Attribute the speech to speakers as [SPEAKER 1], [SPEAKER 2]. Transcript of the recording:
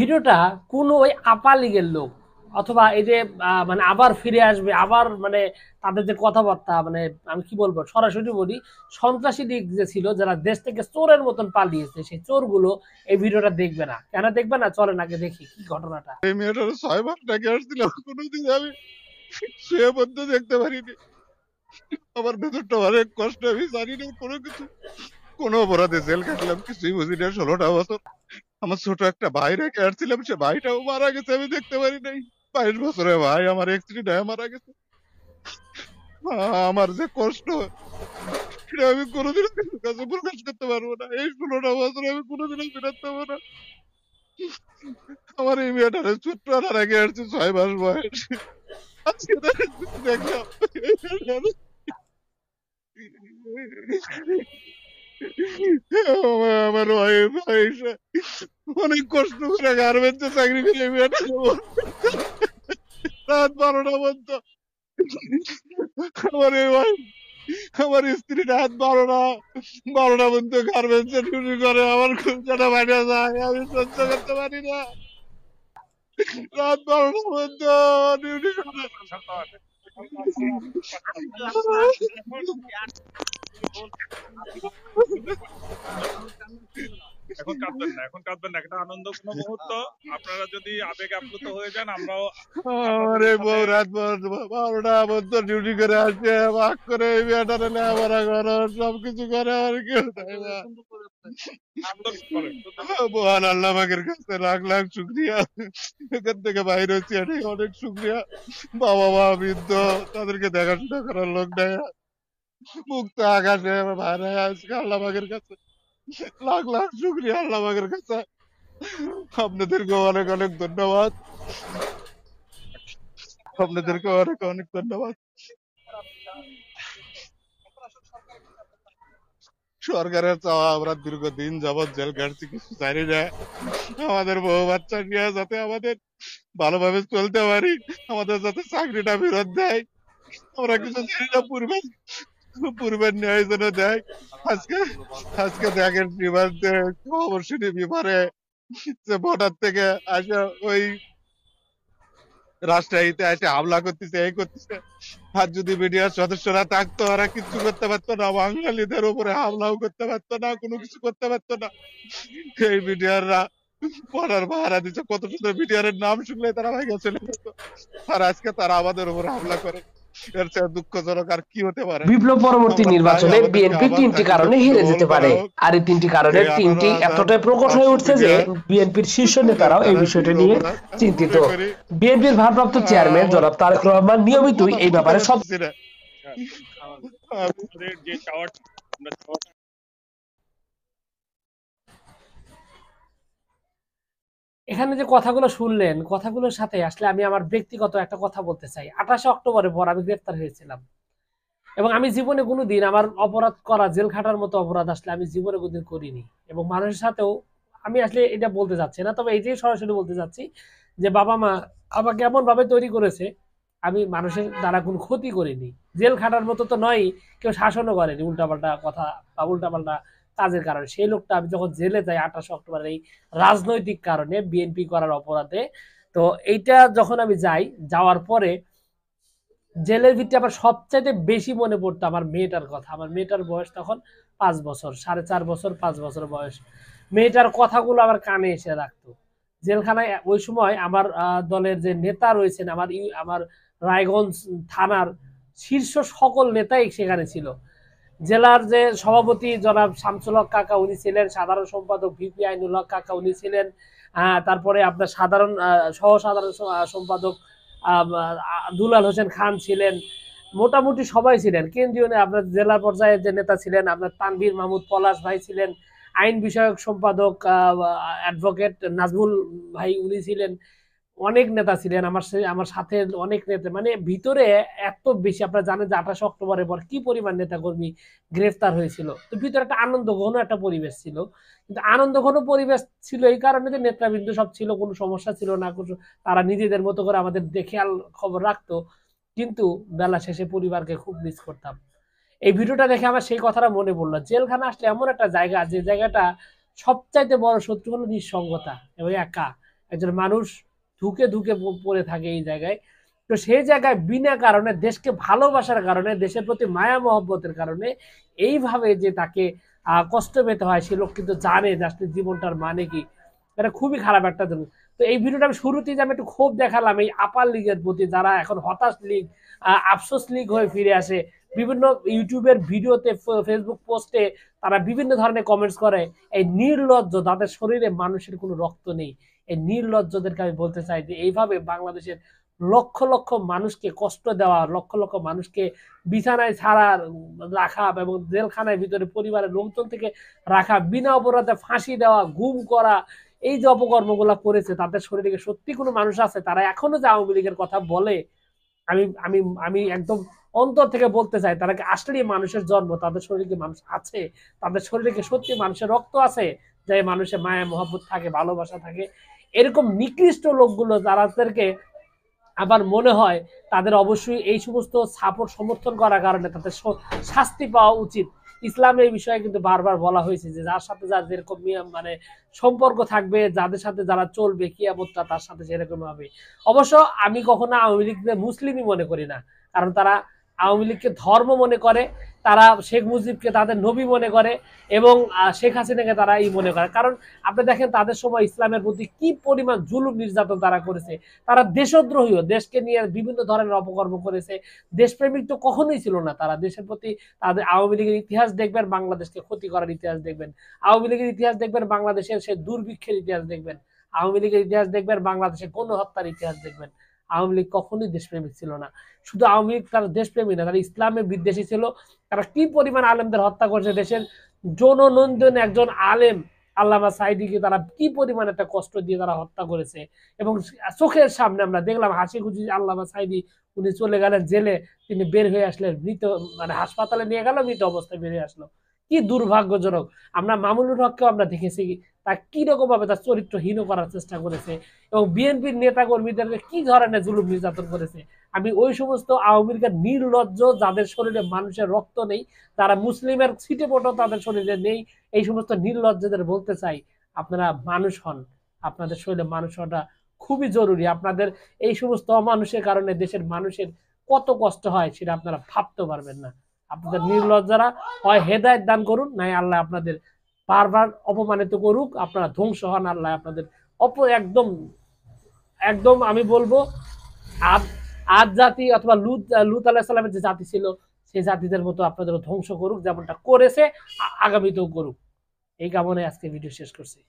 [SPEAKER 1] ভিডিওটা কোনো ওই আপা লীগের লোক অথবা এই যে মানে আবার ফিরে আসবে আবার মানে তাদের যে কথাবার্তা মানে আমি কি বলবো সরাসরি বলি সন্ত্রাসী লীগ যে ছিল যারা দেশ থেকে চোরের মতন পালিয়েছে সেই চোরগুলো এই ভিডিওটা দেখবে না। কেন দেখবে না চলেন আগে দেখি কি ঘটনাটা।
[SPEAKER 2] এই মেয়েটার 6 মাস টাকা আসছিল, কোনোদিন আমি শুয়ে পড়তে দেখতে পারিনি। আমার ভেতরটা অনেক কষ্ট, আমি জানি না কোনো কিছু, কোনো অপরাধে জেল কাটলাম কিছুই বুঝি না 16টা বছর। আমার ছোট একটা ভাই রেখে আসছিলাম, সে ভাইটাও মারা গেছে, আমি দেখতে পারি নাই। 22 বছরের ভাই আমার অ্যাক্সিডেন্টে মারা গেছে। আমার যে কষ্ট সেটা আমি কোনোদিন কারোর কাছে প্রকাশ করতে পারবো না। এই 16টা বছর আমি কোনোদিনও ফেরাতে পারবো না। আমার এই মেয়েটারে ছোট্ট রেখে আসছে 6 মাস বয়স, আজকে তাকে দেখলাম। আমার ওয়াইফ আয়েশা অনেক কষ্ট করে গার্মেন্টসে চাকরি করে মেয়েটা রাত 12টা পর্যন্ত। আমার এই ওয়াইফ, আমার স্ত্রী রাত 12টা পর্যন্ত গার্মেন্টসে ডিউটি করে, আমার খুলছাটা বাইরে যায়, আমি সহ্য করতে পারি না। রাত 12টা পর্যন্ত ডিউটি করে।
[SPEAKER 3] এখন কাঁদবেন না, এখন কাঁদবেন না, একটা আনন্দঘন মুহূর্ত। আপনারা যদি আবেগে আপ্লুত হয়ে যান, আমরাও
[SPEAKER 2] আমার এই বউ রাত 12টা পর্যন্ত ডিউটি করে আসছে, ভাগ করে এই মেয়েটারে লেখাপড়া করো, সবকিছু করে, আর কেউ দেয় না।
[SPEAKER 3] আন্দোলন করেন।
[SPEAKER 2] মহান আল্লাহ পাকের কাছে লাখ লাখ শুক্রিয়া, এখান থেকে বাইরে হচ্ছে এটাই অনেক শুক্রিয়া। বাবা মা বৃদ্ধ, তাদেরকে দেখাশোনা করার লোক নেই, মুক্ত আকাশে ভাইরা আজকে আল্লাহ পাকের কাছে লাখ লাখ শুক্রিয়া, আল্লাহ পাকের কাছে আপনাদেরকে অনেক অনেক ধন্যবাদ, আপনাদেরকে অনেক অনেক ধন্যবাদ। সরকারের চাওয়া আমরা দীর্ঘদিন যাবৎ জেল কাটছি, কিছু জানি না। আমাদের বউ বাচ্চা নিয়ে যাতে আমাদের ভালোভাবে চলতে পারি, আমাদের যাতে চাকরিটা ফেরত দেয়, আমরা কিছু জানি না। পূর্বের ন্যায় যেন দেয়। আজকে আজকে দেখেন বিমানতে খবর শুনি বিমানে যে বর্ডার থেকে আসা ওই রাজশাহীতে এসে হামলা করতেছে, এই করতেছে। আর যদি মিডিয়ার সদস্যরা থাকতো, ওরা কিছু করতে পারতো না, বাঙালিদের উপরে হামলাও করতে পারতো না, কোনো কিছু করতে পারতো না। এই মিডিয়াররা পড়ার পাহারা দিচ্ছে, কত সুন্দর মিডিয়ার নাম শুনলে তারা ভাইগা চলে যেত, আর আজকে তারা আমাদের উপর হামলা করে। এর চেয়ে দুঃখজনক আর কি হতে পারে?
[SPEAKER 1] বিপ্লব পরবর্তী
[SPEAKER 2] আমরা চাই
[SPEAKER 1] নির্বাচনে
[SPEAKER 2] আমাদেরকে
[SPEAKER 1] বিএনপি
[SPEAKER 2] আবার
[SPEAKER 1] তিনটি
[SPEAKER 2] চাকরিতে
[SPEAKER 1] কারণে হেরে যেতে
[SPEAKER 2] বহাল করা
[SPEAKER 1] পারে।
[SPEAKER 2] হোক।
[SPEAKER 1] আর এই তিনটি কারণের
[SPEAKER 2] এই
[SPEAKER 1] তিনটি এতটাই প্রকট হয়ে
[SPEAKER 2] 18,000
[SPEAKER 1] উঠছে যে
[SPEAKER 2] মিডিয়ার
[SPEAKER 1] বিএনপির শীর্ষ নেতারাও এই
[SPEAKER 2] তারা কি
[SPEAKER 1] বিষয়টি নিয়ে
[SPEAKER 2] অপরাধ আমি
[SPEAKER 1] চিন্তিত।
[SPEAKER 2] মনে করি।
[SPEAKER 1] বিএনপির ভারপ্রাপ্ত চেয়ারম্যান
[SPEAKER 2] আমার
[SPEAKER 1] জনাব তারেক রহমান
[SPEAKER 2] আমি
[SPEAKER 1] নিয়মিতই
[SPEAKER 2] কথা
[SPEAKER 1] এই
[SPEAKER 2] বলতে
[SPEAKER 1] ব্যাপারে
[SPEAKER 3] হ্যাঁ,
[SPEAKER 2] পারতেছি না।
[SPEAKER 3] আমাদের যে চাওয়াটা, আমরা চাওয়াটা
[SPEAKER 1] এখানে যে কথাগুলো শুনলেন কথাগুলোর সাথে আসলে আমি আমার ব্যক্তিগত একটা কথা বলতে চাই। 28 অক্টোবরের পর আমি গ্রেফতার হয়েছিলাম এবং আমি জীবনে কোনোদিন আমার অপরাধ করা জেল খাটার মতো অপরাধ আসলে আমি জীবনে কোনোদিন করিনি এবং মানুষের সাথেও আমি আসলে এটা বলতে চাচ্ছি না, তবে এই যে সরাসরি বলতে চাচ্ছি যে বাবা মা আমাকে এমন ভাবে তৈরি করেছে আমি মানুষের দ্বারা কোনো ক্ষতি করিনি। জেল খাটার মতো তো নয়, কেউ শাসনও করেনি উল্টাপাল্টা কথা বা উল্টাপাল্টা কাজের কারণে। সেই লোকটা আমি যখন জেলে যাই 28 অক্টোবরের এই রাজনৈতিক কারণে বিএনপি করার অপরাধে, তো এইটা যখন আমি যাই যাওয়ার পরে জেলের ভিতরে আমার সবচাইতে বেশি মনে পড়তো আমার মেয়েটার কথা। আমার মেয়েটার বয়স তখন 5 বছর, 4.5 বছর 5 বছর বয়স। মেয়েটার কথাগুলো আমার কানে এসে রাখতো জেলখানায়। ওই সময় আমার দলের যে নেতা রয়েছেন, আমার রায়গঞ্জ থানার শীর্ষ সকল নেতাই সেখানে ছিল। জেলার যে সভাপতি জনাব শামসুল হক কাকা উনি ছিলেন, সাধারণ সম্পাদক ভিপি আইনুল হক কাকা উনি ছিলেন, তারপরে আপনার সাধারণ সহ সাধারণ সম্পাদক দুলাল হোসেন খান ছিলেন, মোটামুটি সবাই ছিলেন। কেন্দ্রীয় আপনার জেলা পর্যায়ের যে নেতা ছিলেন আপনার তানভীর মাহমুদ পলাশ ভাই ছিলেন, আইন বিষয়ক সম্পাদক অ্যাডভোকেট নাজমুল ভাই উনি ছিলেন, অনেক নেতা ছিলেন আমার সাথে অনেক নেতা, মানে ভিতরে এত বেশি আপনারা জানেন যে 28 অক্টোবরের পর কি পরিমাণ নেতা কর্মী গ্রেফতার হয়েছিল। তো ভিতরে একটা আনন্দ ঘন একটা পরিবেশ ছিল, কিন্তু আনন্দ ঘন পরিবেশ ছিল এই কারণে যে নেতৃবৃন্দ সব ছিল, কোনো সমস্যা ছিল না, তারা নিজেদের মতো করে আমাদের খেয়াল খবর রাখতো। কিন্তু বেলা শেষে পরিবারকে খুব মিস করতাম। এই ভিডিওটা দেখে আমার সেই কথাটা মনে পড়লো, জেলখানা আসলে এমন একটা জায়গা যে জায়গাটা সবচাইতে বড় শত্রু হলো নিঃসঙ্গতা এবং একা। একজন মানুষ ধুকে ধুকে পড়ে থাকে এই জায়গায়। তো সেই জায়গায় বিনা কারণে দেশকে ভালোবাসার কারণে, দেশের প্রতি মায়া মহব্বতের কারণে এইভাবে যে তাকে কষ্ট পেতে হয়, সে লোক কিন্তু জানে যে আসলে জীবনটার মানে কি। এটা খুবই খারাপ একটা জিনিস। তো এই ভিডিওটা আমি শুরুতেই যে আমি একটু ক্ষোভ দেখালাম এই আপার লীগের প্রতি, যারা এখন হতাশ লীগ, আফসোস লীগ হয়ে ফিরে আসে। বিভিন্ন ইউটিউবের ভিডিওতে, ফেসবুক পোস্টে তারা বিভিন্ন ধরনের কমেন্টস করে। এই নির্লজ্জ, তাদের শরীরে মানুষের কোনো রক্ত নেই, এই নির্লজ্জদেরকে আমি বলতে চাই যে এইভাবে বাংলাদেশের লক্ষ লক্ষ মানুষকে কষ্ট দেওয়া, লক্ষ লক্ষ মানুষকে বিছানায় ছাড়া রাখা এবং জেলখানায় ভিতরে পরিবারের লোকজন থেকে রাখা, বিনা অপরাধে ফাঁসি দেওয়া, গুম করা, এই যে অপকর্মগুলো করেছে, তাদের শরীরে সত্যি কোনো মানুষ আছে? তারা এখনো যে আওয়ামী লীগের কথা বলে, আমি আমি আমি একদম অন্তর থেকে বলতে চাই, তারা কি আসলেই মানুষের জন্ম? তাদের শরীরে মানুষ আছে? তাদের শরীরে কি সত্যি মানুষের রক্ত আছে? যে মানুষের মায়া মহব্বত থাকে, ভালোবাসা থাকে? এরকম নিকৃষ্ট লোকগুলো যারাদেরকে আবার মনে হয় তাদের অবশ্যই এই সমস্ত সাপোর্ট সমর্থন করার কারণে তাদের শাস্তি পাওয়া উচিত। ইসলামে এই বিষয়ে কিন্তু বারবার বলা হয়েছে যে যার সাথে যার যেরকম মানে সম্পর্ক থাকবে, যাদের সাথে যারা চলবে, কিয়ামতটা তার সাথে সেরকম হবে। অবশ্য আমি কখনো আওয়ামী লীগকে মুসলিমই মনে করি না, কারণ তারা আওয়ামী লীগকে ধর্ম মনে করে, তারা শেখ মুজিবকে তাদের নবী মনে করে এবং শেখ হাসিনাকে তারা এই মনে করে। কারণ আপনি দেখেন তাদের সময় ইসলামের প্রতি কি পরিমাণ জুলুম নির্যাতন তারা করেছে। তারা দেশদ্রোহীও, দেশকে নিয়ে বিভিন্ন ধরনের অপকর্ম করেছে। দেশপ্রেমিক তো কখনোই ছিল না তারা। দেশের প্রতি তাদের, আওয়ামী লীগের ইতিহাস দেখবেন, বাংলাদেশকে ক্ষতি করার ইতিহাস দেখবেন। আওয়ামী লীগের ইতিহাস দেখবেন, বাংলাদেশের সে দুর্ভিক্ষের ইতিহাস দেখবেন। আওয়ামী লীগের ইতিহাস দেখবেন, বাংলাদেশের গণহত্যার ইতিহাস দেখবেন। আওয়ামী লীগ কখনোই দেশপ্রেমিক ছিল না। শুধু আওয়ামী লীগ তারা দেশপ্রেমিক না, তারা ইসলামের বিদ্বেষী ছিল। তারা কি পরিমাণ আলেমদের হত্যা করেছে। দেশের জননন্দন একজন আলেম আল্লামা সাঈদীকে তারা কি পরিমাণ একটা কষ্ট দিয়ে তারা হত্যা করেছে, এবং চোখের সামনে আমরা দেখলাম হাসি খুশি আল্লামা সাঈদী উনি চলে গেলেন জেলে, তিনি বের হয়ে আসলেন মৃত, মানে হাসপাতালে নিয়ে গেল, মৃত অবস্থায় বেরিয়ে আসলো। কি দুর্ভাগ্যজনক। আমরা মামুনুর হককেও আমরা দেখেছি তা কিরকম ভাবে তার চরিত্রহীন করার চেষ্টা করেছে, এবং বিএনপির নেতা কর্মীদেরকে কি ধরনের জুলুম নির্যাতন করেছে। আমি ওই সমস্ত আওয়ামী লীগের নির্লজ্জ, যাদের শরীরে মানুষের রক্ত নেই, তারা মুসলিমের ছিটে ফোটো তাদের শরীরে নেই, এই সমস্ত নির্লজ্জদের বলতে চাই, আপনারা মানুষ হন। আপনাদের শরীরে মানুষ হওয়াটা খুবই জরুরি। আপনাদের এই সমস্ত অমানুষের কারণে দেশের মানুষের কত কষ্ট হয় সেটা আপনারা ভাবতে পারবেন না। আপনাদের নির্লজ্জারা হয় হেদায়েত দান করুন, নাই আল্লাহ আপনাদের বারবার অপমানিত করুক, আপনারা ধ্বংস হন, আল্লাহ আপনাদের একদম একদম আমি বলবো আদ আদ জাতি অথবা লুত আলাইহিস সালামের যে জাতি ছিল, সেই জাতিদের মতো আপনাদের ধ্বংস করুক, যেমনটা করেছে আগামীতেও করুক। এই কামনায় আজকে ভিডিও শেষ করছি।